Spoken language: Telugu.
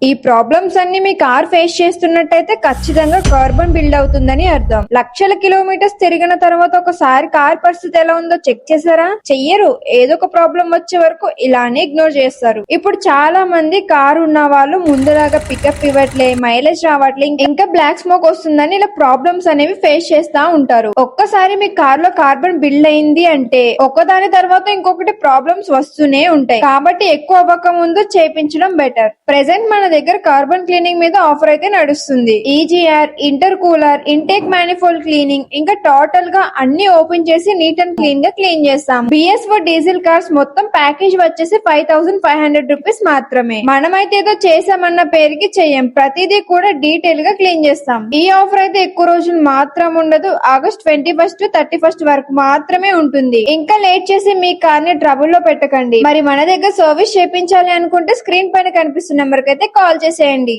ఈ ప్రాబ్లమ్స్ అన్ని మీ కార్ ఫేస్ చేస్తున్నట్టయితే ఖచ్చితంగా కార్బన్ బిల్డ్ అవుతుందని అర్థం. లక్షల కిలోమీటర్స్ తిరిగిన తర్వాత ఒకసారి కార్ పరిస్థితి ఎలా ఉందో చెక్ చేశారా? చెయ్యరు. ఏదో ఒక ప్రాబ్లం వచ్చే వరకు ఇలానే ఇగ్నోర్ చేస్తారు. ఇప్పుడు చాలా మంది కారు ఉన్న వాళ్ళు ముందులాగా పికప్ ఇవ్వట్లే, మైలేజ్ రావట్లే, ఇంకా బ్లాక్ స్మోక్ వస్తుందని ఇలా ప్రాబ్లమ్స్ అనేవి ఫేస్ చేస్తా ఉంటారు. ఒక్కసారి మీ కార్ లో కార్బన్ బిల్డ్ అయింది అంటే ఒకదాని తర్వాత ఇంకొకటి ప్రాబ్లమ్స్ వస్తూనే ఉంటాయి. కాబట్టి ఎక్కువ అవ్వక ముందు చేపించడం బెటర్. ప్రెసెంట్ మన దగ్గర కార్బన్ క్లీనింగ్ మీద ఆఫర్ అయితే నడుస్తుంది. EGR, inter cooler, intake manifold cleaning, ఇంకా టోటల్ గా అన్ని ఓపెన్ చేసి నీట్ అండ్ క్లీన్ గా క్లీన్ చేస్తాం. BS4 డీజిల్ కార్స్ మొత్తం ప్యాకేజ్ వచ్చేసి 5500 రూపీస్ మాత్రమే. మనమైతే ఏదో చేసామన్న పేరుకి చెయ్యం, ప్రతిదీ కూడా డీటెయిల్ గా క్లీన్ చేస్తాం. ఈ ఆఫర్ అయితే ఎక్కువ రోజులు మాత్రం ఉండదు. ఆగస్ట్ 21 to 31 వరకు మాత్రమే ఉంటుంది. ఇంకా లేట్ చేసి మీ కార్ ని ట్రబుల్ లో పెట్టకండి. మరి మన దగ్గర సర్వీస్ చేయించాలి అనుకుంటే స్క్రీన్ పైన కనిపిస్తున్న నెంబర్ కి అయితే కాల్ చేసేయండి.